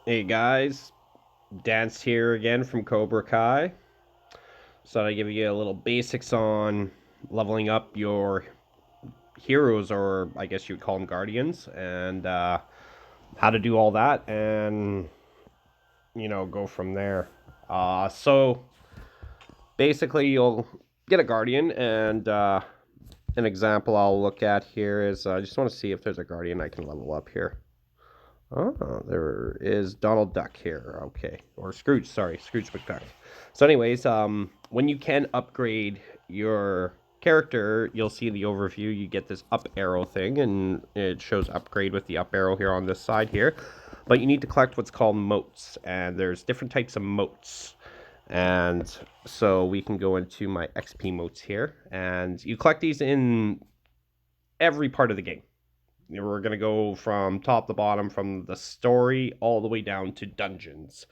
Hey guys, Dance here again from Cobra Kai. So I give you a little basics on leveling up your heroes, or I guess you would call them guardians, and how to do all that, and go from there. So basically, you'll get a guardian, and an example I'll look at here is I just want to see if there's a guardian I can level up here. Oh, there is Donald Duck here. Okay, or Scrooge. Sorry, Scrooge McDuck. So, anyways, when you can upgrade your character, you'll see the overview. You get this up arrow thing, and it shows upgrade with the up arrow here on this side here. But you need to collect what's called motes, and there's different types of motes. And so we can go into my XP motes here, and you collect these in every part of the game. We're going to go from top to bottom, from the story all the way down to dungeons.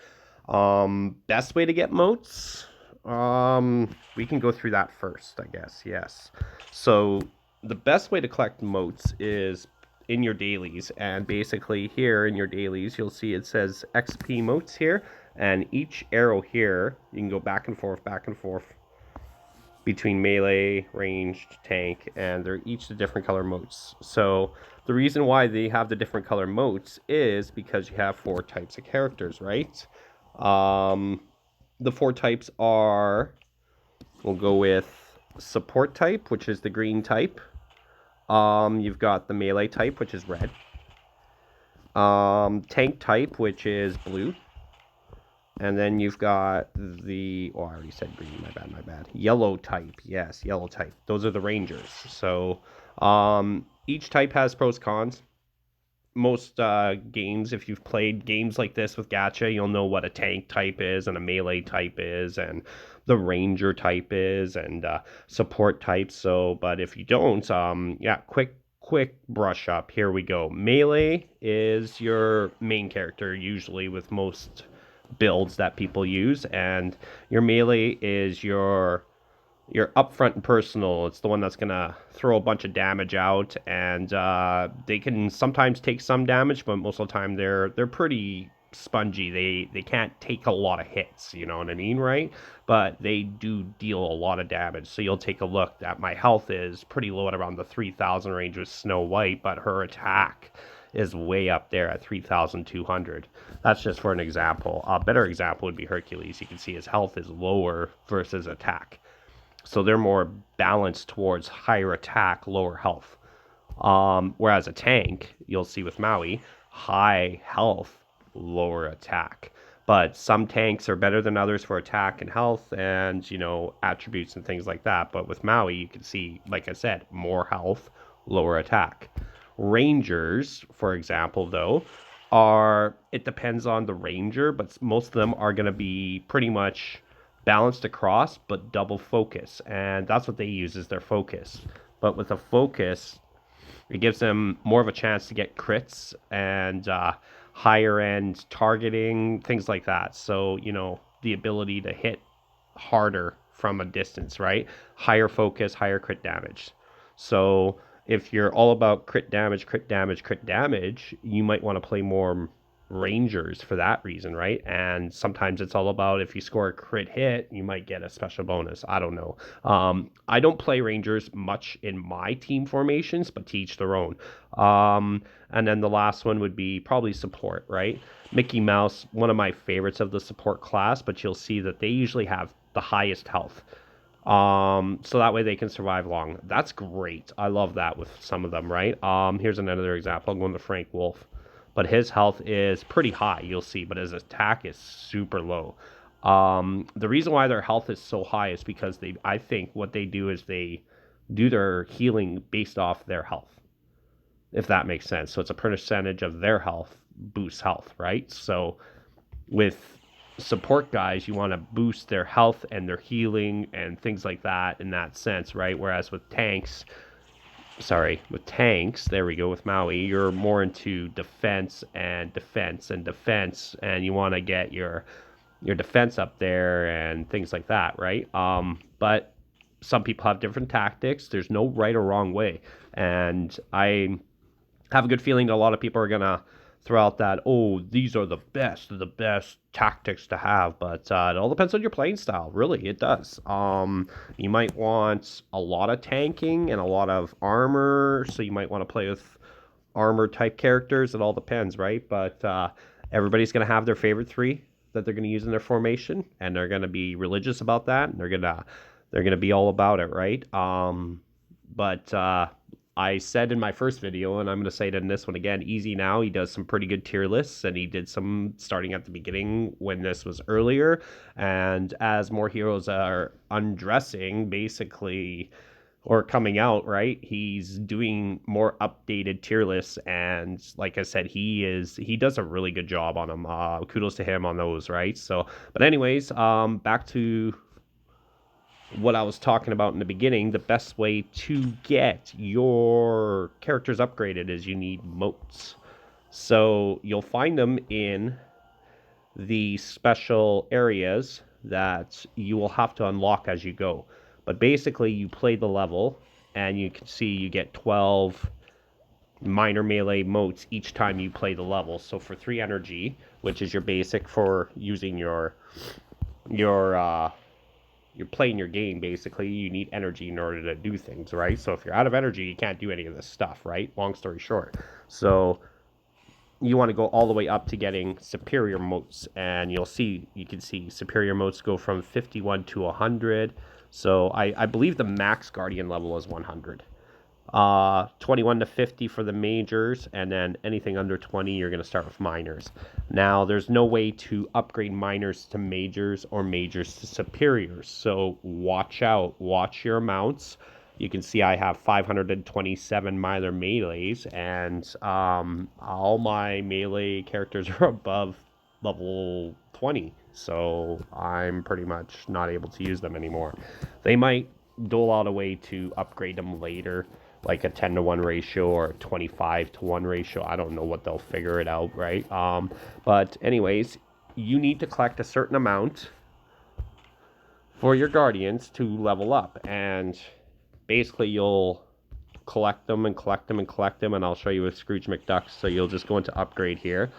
Best way to get motes? We can go through that first, I guess. Yes. So the best way to collect motes is in your dailies, and basically here in your dailies you'll see it says XP motes here, and each arrow here you can go back and forth between melee, ranged, tank, and they're each the different color motes. So the reason why they have the different color motes is because you have 4 types of characters, right? The 4 types are, we'll go with support type, which is the green type. You've got the melee type, which is red. Tank type, which is blue. And then you've got I already said green, my bad. Yellow type, yes, yellow type. Those are the rangers. So each type has pros, cons. Most games, if you've played games like this with gacha, you'll know what a tank type is and a melee type is and the ranger type is and support type. So, but if you don't, quick brush up. Here we go. Melee is your main character, usually with most builds that people use, and your melee is your upfront and personal. It's the one that's gonna throw a bunch of damage out, and they can sometimes take some damage, but most of the time they're pretty spongy. They can't take a lot of hits, you know what I mean, right? But they do deal a lot of damage. So you'll take a look at my health is pretty low at around the 3,000 range with Snow White, but her attack is way up there at 3,200. That's just for an example. A better example would be Hercules. You can see his health is lower versus attack. So they're more balanced towards higher attack, lower health. Whereas a tank, you'll see with Maui, high health, lower attack. But some tanks are better than others for attack and health and, attributes and things like that. But with Maui, you can see, like I said, more health, lower attack. Rangers, for example, though, it depends on the ranger, but most of them are going to be pretty much balanced across, but double focus. And that's what they use is their focus. But with a focus, it gives them more of a chance to get crits and higher end targeting, things like that. So, the ability to hit harder from a distance, right? Higher focus, higher crit damage. So if you're all about crit damage, you might want to play more rangers for that reason, right? And sometimes it's all about if you score a crit hit, you might get a special bonus. I don't know. I don't play rangers much in my team formations, but to each their own. And then the last one would be probably support, right? Mickey Mouse, one of my favorites of the support class, but you'll see that they usually have the highest health. So that way they can survive long. That's great. I love that with some of them, right? Here's another example. I'm going to Frank Wolf, but his health is pretty high, you'll see, but his attack is super low. The reason why their health is so high is because I think what they do is they do their healing based off their health, if that makes sense. So it's a percentage of their health boosts health, right? So with support guys, you want to boost their health and their healing and things like that in that sense, right? Whereas with tanks, there we go, with Maui, you're more into defense, and you want to get your defense up there and things like that, right? But some people have different tactics. There's no right or wrong way, and I have a good feeling that a lot of people are gonna throughout that, oh, these are the best tactics to have, but it all depends on your playing style. Really, it does. You might want a lot of tanking and a lot of armor, so you might want to play with armor type characters. It all depends, right? But everybody's going to have their favorite three that they're going to use in their formation, and they're going to be religious about that, and they're gonna be all about it, right? But I said in my first video, and I'm going to say it in this one again, Easy Now, he does some pretty good tier lists, and he did some starting at the beginning when this was earlier. And as more heroes are undressing, basically, or coming out, right, he's doing more updated tier lists. And like I said, he does a really good job on them. Kudos to him on those, right? So, but anyways, back to what I was talking about in the beginning. The best way to get your characters upgraded is you need motes. So you'll find them in the special areas that you will have to unlock as you go. But basically, you play the level, and you can see you get 12 minor melee motes each time you play the level. So for 3 energy, which is your basic for using you're playing your game, basically, you need energy in order to do things, right? So if you're out of energy, you can't do any of this stuff, right? Long story short. So you want to go all the way up to getting superior motes, and you can see superior motes go from 51 to 100. So I believe the max guardian level is 100. 21 to 50 for the majors, and then anything under 20, you're going to start with minors. Now, there's no way to upgrade minors to majors or majors to superiors, so watch out. Watch your amounts. You can see I have 527 minor melees, and all my melee characters are above level 20, so I'm pretty much not able to use them anymore. They might dole out a way to upgrade them later, like a 10 to 1 ratio or a 25 to 1 ratio. I don't know what they'll figure it out, right? But anyways, you need to collect a certain amount for your guardians to level up, and basically you'll collect them and collect them and collect them, and I'll show you with Scrooge McDuck. So you'll just go into upgrade here,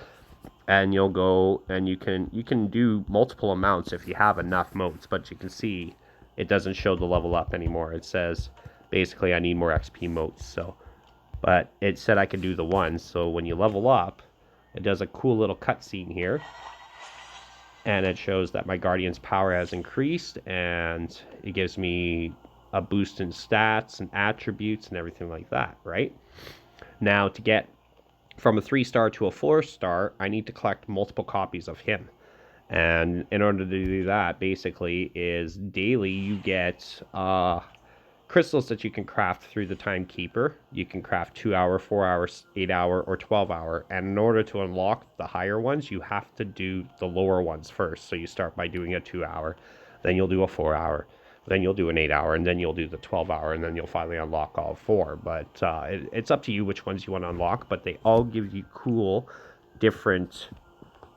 and you'll go and you can do multiple amounts if you have enough motes, but you can see it doesn't show the level up anymore. It says basically I need more XP motes. So, but it said I could do the one. So when you level up, it does a cool little cutscene here, and it shows that my guardian's power has increased, and it gives me a boost in stats and attributes and everything like that, right? Now, to get from a 3-star to a 4-star, I need to collect multiple copies of him. And in order to do that, basically, is daily you get crystals that you can craft through the timekeeper. You can craft 2-hour, 4-hour, 8-hour, or 12-hour. And in order to unlock the higher ones, you have to do the lower ones first. So you start by doing a 2-hour, then you'll do a 4-hour, then you'll do an 8-hour, and then you'll do the 12-hour, and then you'll finally unlock all 4. But it's up to you which ones you want to unlock, but they all give you cool, different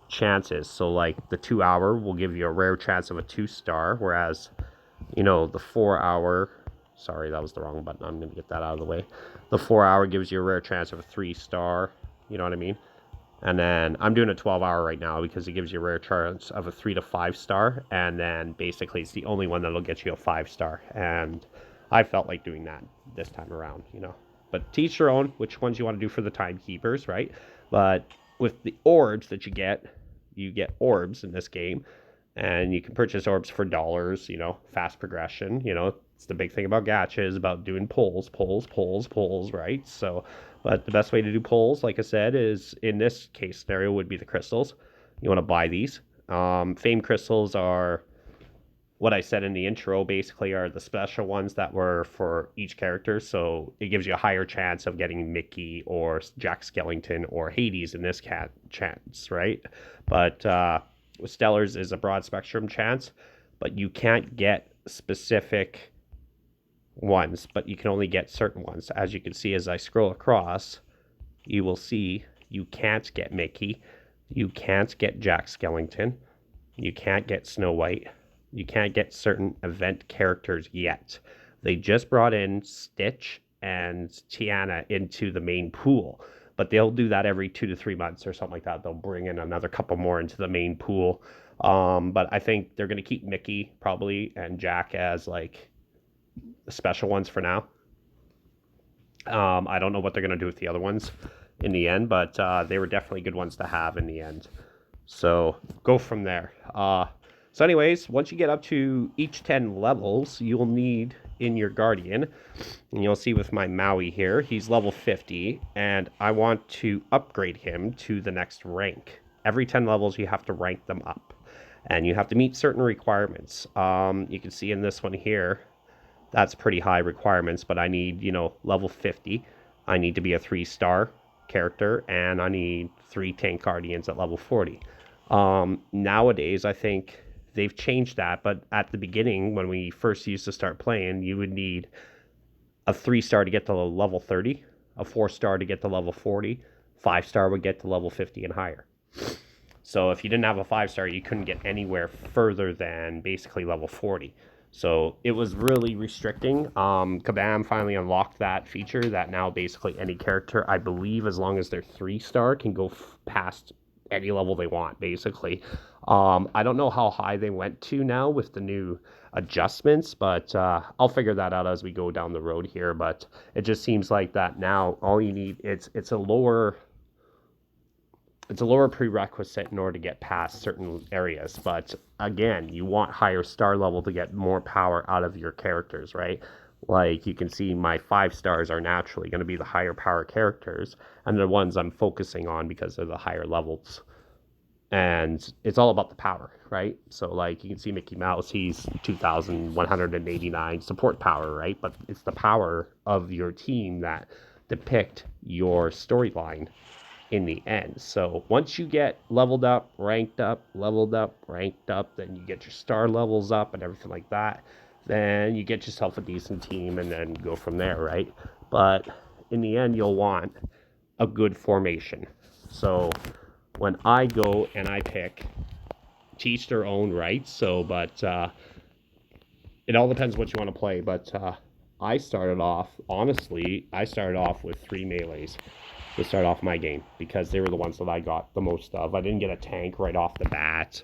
chances. So like the 2-hour will give you a rare chance of a 2-star, whereas, the 4-hour, sorry, that was the wrong button. I'm going to get that out of the way. The 4-hour gives you a rare chance of a 3-star. You know what I mean? And then I'm doing a 12-hour right now because it gives you a rare chance of a 3 to 5-star. And then basically it's the only one that'll get you a 5-star. And I felt like doing that this time around, But to each your own, which ones you want to do for the timekeepers, right? But with the orbs that you get orbs in this game. And you can purchase orbs for dollars, fast progression. It's the big thing about gacha is about doing pulls, right? So, but the best way to do pulls, like I said, is in this case scenario would be the crystals. You want to buy these. Fame crystals are what I said in the intro, basically are the special ones that were for each character. So it gives you a higher chance of getting Mickey or Jack Skellington or Hades in this chance, right? But Stellars is a broad spectrum chance, but you can't get specific ones, but you can only get certain ones. As you can see, as I scroll across, you will see you can't get Mickey, you can't get Jack Skellington, you can't get Snow White, you can't get certain event characters yet. They just brought in Stitch and Tiana into the main pool, but they'll do that every 2 to 3 months or something like that. They'll bring in another couple more into the main pool. But I think they're going to keep Mickey probably and Jack as like the special ones for now. I don't know what they're going to do with the other ones in the end, but they were definitely good ones to have in the end. So go from there. So anyways, once you get up to each 10 levels, you'll need in your Guardian, and you'll see with my Maui here, he's level 50, and I want to upgrade him to the next rank. Every 10 levels, you have to rank them up, and you have to meet certain requirements. You can see in this one here, that's pretty high requirements, but I need, level 50. I need to be a 3-star character, and I need 3 tank guardians at level 40. Nowadays, I think they've changed that, but at the beginning, when we first used to start playing, you would need a 3-star to get to level 30, a 4-star to get to level 40, 5-star would get to level 50 and higher. So if you didn't have a 5-star, you couldn't get anywhere further than basically level 40. So it was really restricting. Kabam finally unlocked that feature that now basically any character, I believe, as long as they're 3-star, can go past any level they want, basically. I don't know how high they went to now with the new adjustments, but I'll figure that out as we go down the road here. But it just seems like that now all you need, it's a lower prerequisite in order to get past certain areas. But again, you want higher star level to get more power out of your characters, right? Like you can see my 5 stars are naturally going to be the higher power characters, and the ones I'm focusing on because they're the higher levels. And it's all about the power, right? So like you can see Mickey Mouse, he's 2,189 support power, right? But it's the power of your team that depict your storyline in the end. So once you get leveled up, ranked up, leveled up, ranked up, then you get your star levels up and everything like that, then you get yourself a decent team and then go from there, right? But in the end, you'll want a good formation. So when I go and I pick, teach their own, right? So, but it all depends what you want to play. But I started off with 3 melees to start off my game because they were the ones that I got the most of. I didn't get a tank right off the bat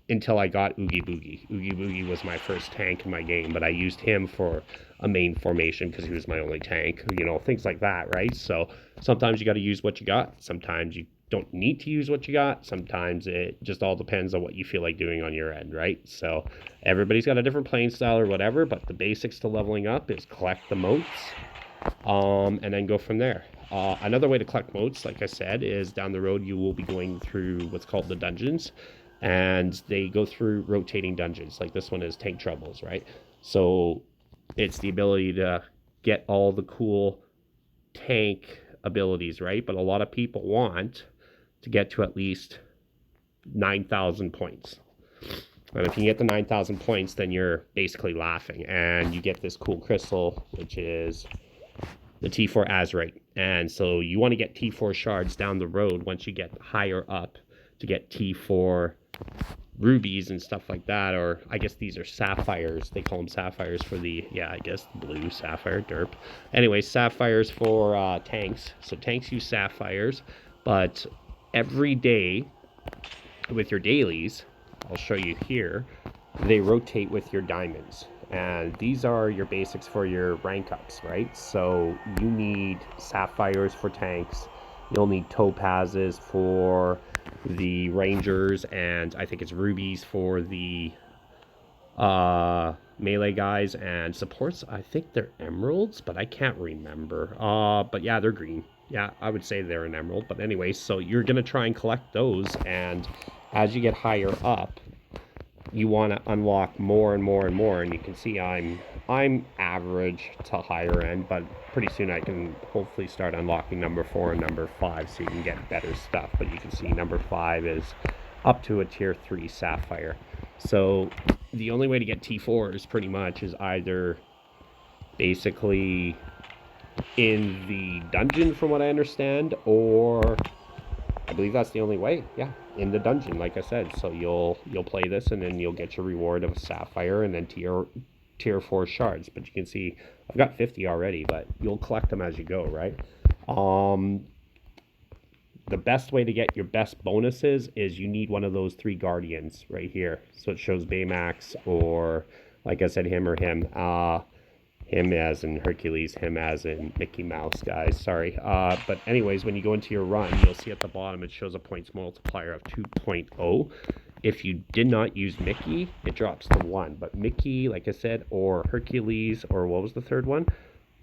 until I got Oogie Boogie. Oogie Boogie was my first tank in my game, but I used him for a main formation because he was my only tank, things like that, right? So sometimes you got to use what you got. Sometimes you don't need to use what you got. Sometimes it just all depends on what you feel like doing on your end, right? So everybody's got a different playing style or whatever, but the basics to leveling up is collect the motes and then go from there. Another way to collect motes, like I said, is down the road you will be going through what's called the dungeons, and they go through rotating dungeons. Like this one is Tank Troubles, right? So it's the ability to get all the cool tank abilities, right? But a lot of people want to get to at least 9,000 points. And if you get the 9,000 points, then you're basically laughing. And you get this cool crystal, which is the T4 Azurite. And so you want to get T4 shards down the road once you get higher up to get T4 rubies and stuff like that. Or I guess these are sapphires. They call them sapphires for blue sapphire, derp. Anyway, sapphires for tanks. So tanks use sapphires, but every day with your dailies, I'll show you here, they rotate with your diamonds. And these are your basics for your rank ups, right? So you need sapphires for tanks. You'll need topazes for the rangers, and I think it's rubies for the melee guys, and supports, I think they're emeralds, but I can't remember. But yeah, they're green. Yeah, I would say they're an emerald. But anyway, so you're going to try and collect those, and as you get higher up, you want to unlock more and more and more. And you can see I'm average to higher end, but pretty soon I can hopefully start unlocking number 4 and number 5 so you can get better stuff. But you can see number 5 is up to a tier 3 sapphire. So the only way to get T4s pretty much is either basically in the dungeon, from what I understand, or I believe that's the only way. Yeah, in the dungeon, like I said. So you'll play this, and then you'll get your reward of a sapphire and then tier 4 shards. But you can see I've got 50 already, but you'll collect them as you go, right? The best way to get your best bonuses is you need one of those 3 guardians right here. So it shows Baymax, or like I said, him or him. Him as in Hercules, him as in Mickey Mouse, guys. Sorry. But anyways, when you go into your run, you'll see at the bottom it shows a points multiplier of 2.0. If you did not use Mickey, it drops to 1. But Mickey, like I said, or Hercules, or what was the third one?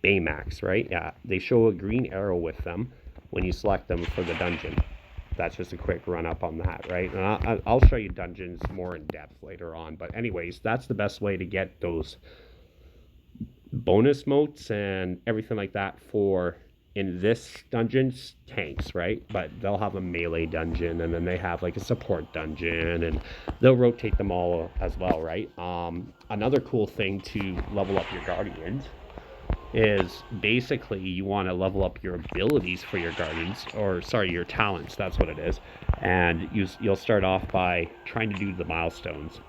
Baymax, right? Yeah, they show a green arrow with them when you select them for the dungeon. That's just a quick run up on that, right? And I'll show you dungeons more in depth later on. But anyways, that's the best way to get those bonus motes and everything like that for, in this dungeon's, tanks, right? But they'll have a melee dungeon, and then they have like a support dungeon, and they'll rotate them all as well, right? Another cool thing to level up your guardians is basically you want to level up your abilities for your guardians, or sorry, your talents. That's what it is. And you'll start off by trying to do the milestones.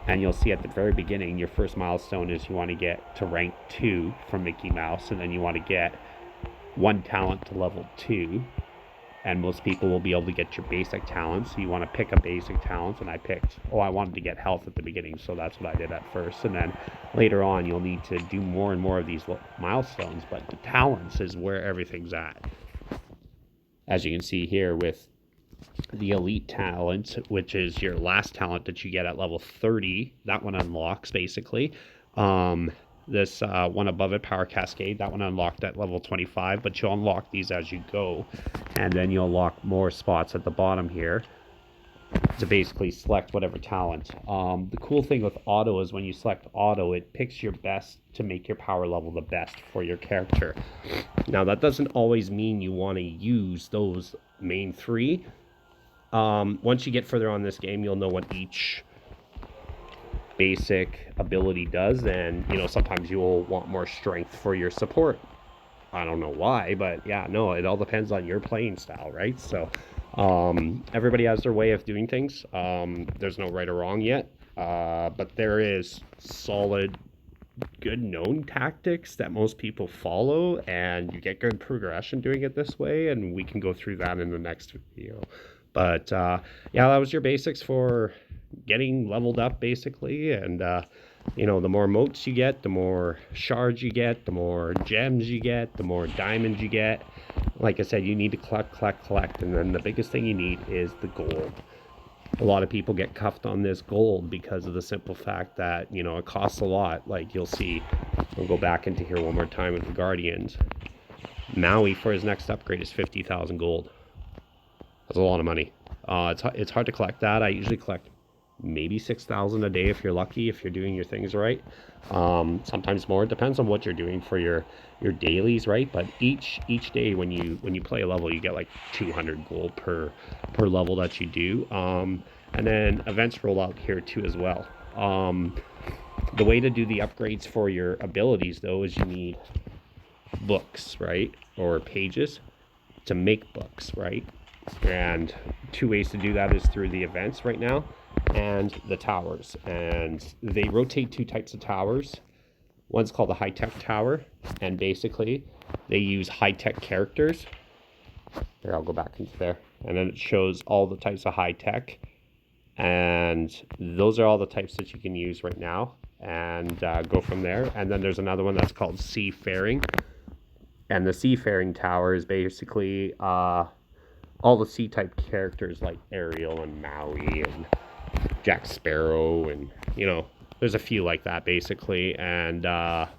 And you'll see at the very beginning, your first milestone is you want to get to rank 2 from Mickey Mouse, and then you want to get 1 talent to level 2. And most people will be able to get your basic talents. So you want to pick a basic talent, and I picked, I wanted to get health at the beginning, so that's what I did at first. And then later on, you'll need to do more and more of these milestones, but the talents is where everything's at. As you can see here with the elite talent, which is your last talent that you get at level 30, that one unlocks basically. This one above it, Power Cascade, that one unlocked at level 25, but you'll unlock these as you go, and then you'll unlock more spots at the bottom here to basically select whatever talent. The cool thing with auto is when you select auto, it picks your best to make your power level the best for your character. Now that doesn't always mean you want to use those main 3. Once you get further on this game, you'll know what each basic ability does, and sometimes you will want more strength for your support. I don't know why, but yeah, no, it all depends on your playing style, right? So everybody has their way of doing things. There's no right or wrong yet, but there is solid, good known tactics that most people follow, and you get good progression doing it this way, and we can go through that in the next video. But yeah, that was your basics for getting leveled up, basically. And the more motes you get, the more shards you get, the more gems you get, the more diamonds you get. Like I said, you need to collect, and then the biggest thing you need is the gold. A lot of people get cuffed on this gold because of the simple fact that it costs a lot. Like you'll see, we'll go back into here one more time with the guardians. Maui for his next upgrade is 50,000 gold. That's a lot of money. It's hard to collect that. I usually collect maybe 6,000 a day if you're lucky, if you're doing your things right. Sometimes more. It depends on what you're doing for your dailies, right? But each day when you play a level, you get like 200 gold per level that you do. And then events roll out here too as well. The way to do the upgrades for your abilities though is you need books, right? Or pages to make books, right? And 2 ways to do that is through the events right now and the towers. And they rotate 2 types of towers. One's called the high-tech tower, and basically they use high-tech characters. There, I'll go back into there. And then it shows all the types of high-tech. And those are all the types that you can use right now, and go from there. And then there's another one that's called Seafaring. And the Seafaring tower is basically all the sea-type characters like Ariel and Maui and Jack Sparrow, and there's a few like that basically. And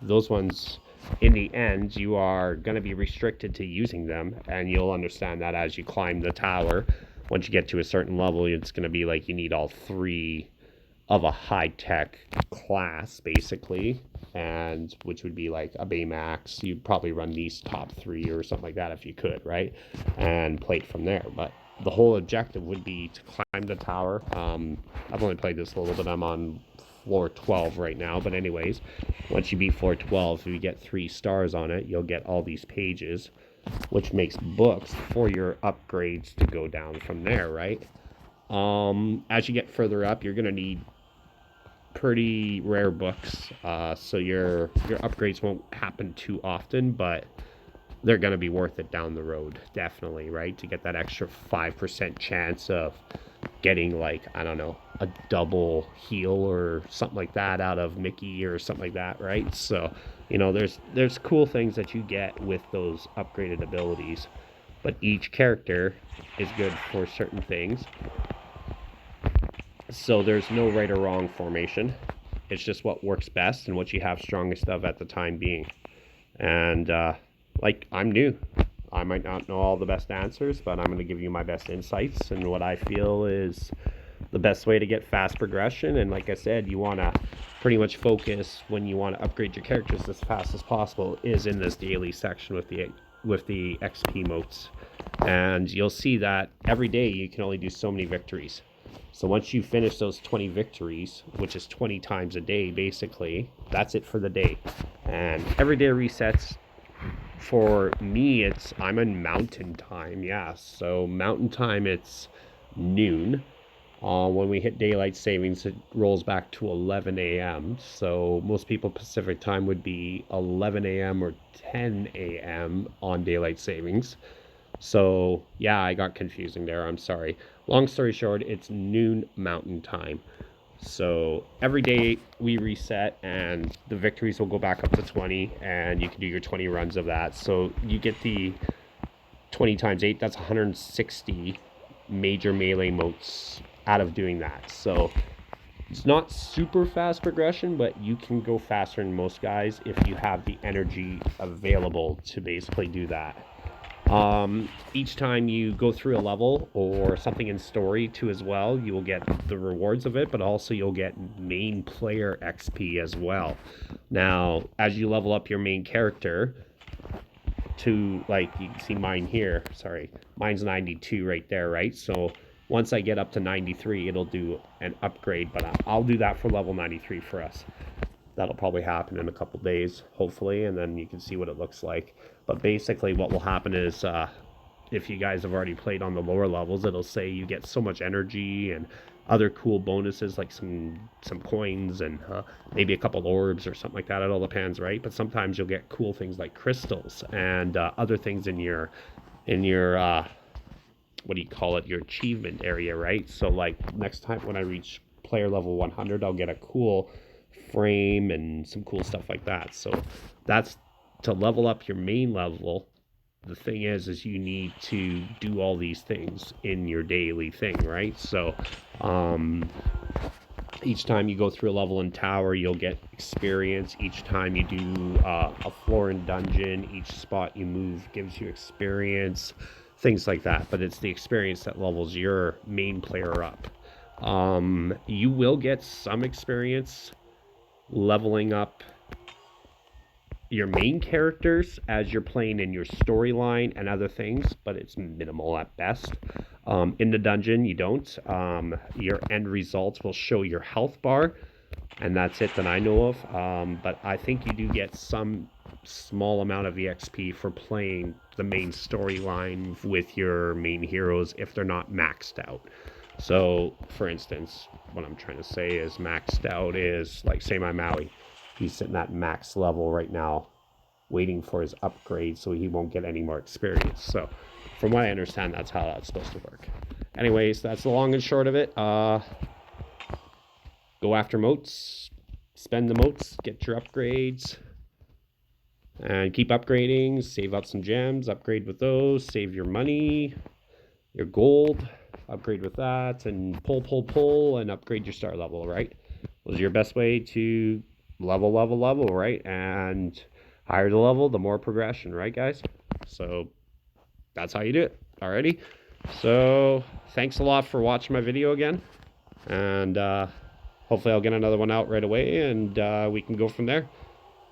those ones, in the end, you are going to be restricted to using them, and you'll understand that as you climb the tower. Once you get to a certain level, it's going to be like you need all 3 of a high-tech class basically, and which would be like a Baymax. You'd probably run these top 3 or something like that if you could, right? And play it from there. But the whole objective would be to climb the tower. I've only played this a little bit. I'm on floor 12 right now, but anyways, once you beat floor 12, if you get 3 stars on it, you'll get all these pages, which makes books for your upgrades to go down from there, right? As you get further up, you're going to need pretty rare books, so your upgrades won't happen too often, but they're going to be worth it down the road, definitely, right? To get that extra 5% chance of getting, like, I don't know, a double heal or something like that out of Mickey or something like that, right? So, you know, there's cool things that you get with those upgraded abilities, but each character is good for certain things. So there's no right or wrong formation. It's just what works best and what you have strongest of at the time being. And like, I'm new. I might not know all the best answers, but I'm going to give you my best insights and what I feel is the best way to get fast progression. And like I said, you want to pretty much focus when you want to upgrade your characters as fast as possible is in this daily section with the XP motes. And you'll see that every day you can only do so many victories. So once you finish those 20 victories, which is 20 times a day, basically, that's it for the day. And every day resets. For me, I'm in mountain time, yeah. So mountain time, it's noon. When we hit daylight savings, it rolls back to 11 a.m. So most people Pacific time would be 11 a.m. or 10 a.m. on daylight savings. So yeah, I got confusing there. I'm sorry. Long story short, it's noon mountain time. So every day we reset and the victories will go back up to 20 and you can do your 20 runs of that. So you get the 20 times 8, that's 160 major melee motes out of doing that. So it's not super fast progression, but you can go faster than most guys if you have the energy available to basically do that. Each time you go through a level or something in story too as well, you will get the rewards of it, but also you'll get main player XP as well. Now, as you level up your main character to, like, you can see mine here, sorry, mine's 92 right there, right? So once I get up to 93, it'll do an upgrade, but I'll do that for level 93 for us. That'll probably happen in a couple days, hopefully, and then you can see what it looks like. But basically what will happen is if you guys have already played on the lower levels, it'll say you get so much energy and other cool bonuses like some coins and maybe a couple orbs or something like that. It all depends, right? But sometimes you'll get cool things like crystals and other things in your what do you call it, your achievement area, right? So like next time when I reach player level 100, I'll get a cool frame and some cool stuff like that. So that's to level up your main level. The thing is you need to do all these things in your daily thing, right? So each time you go through a level in tower, you'll get experience. Each time you do a floor in dungeon, each spot you move gives you experience, things like that. But it's the experience that levels your main player up. You will get some experience leveling up your main characters as you're playing in your storyline and other things, but it's minimal at best. In the dungeon, you don't. Your end results will show your health bar, and that's it that I know of. But I think you do get some small amount of EXP for playing the main storyline with your main heroes if they're not maxed out. So, for instance, what I'm trying to say is maxed out is, like, say my Maui. He's sitting at max level right now, waiting for his upgrade so he won't get any more experience. So, from what I understand, that's how that's supposed to work. Anyways, that's the long and short of it. Go after motes, spend the motes, get your upgrades, and keep upgrading. Save up some gems, upgrade with those, save your money, your gold, upgrade with that, and pull, and upgrade your star level, right? Those are your best way to level, right? And higher the level, the more progression, right, guys? So that's how you do it. Alrighty. So thanks a lot for watching my video again. And hopefully I'll get another one out right away, and we can go from there.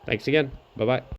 Thanks again. Bye-bye.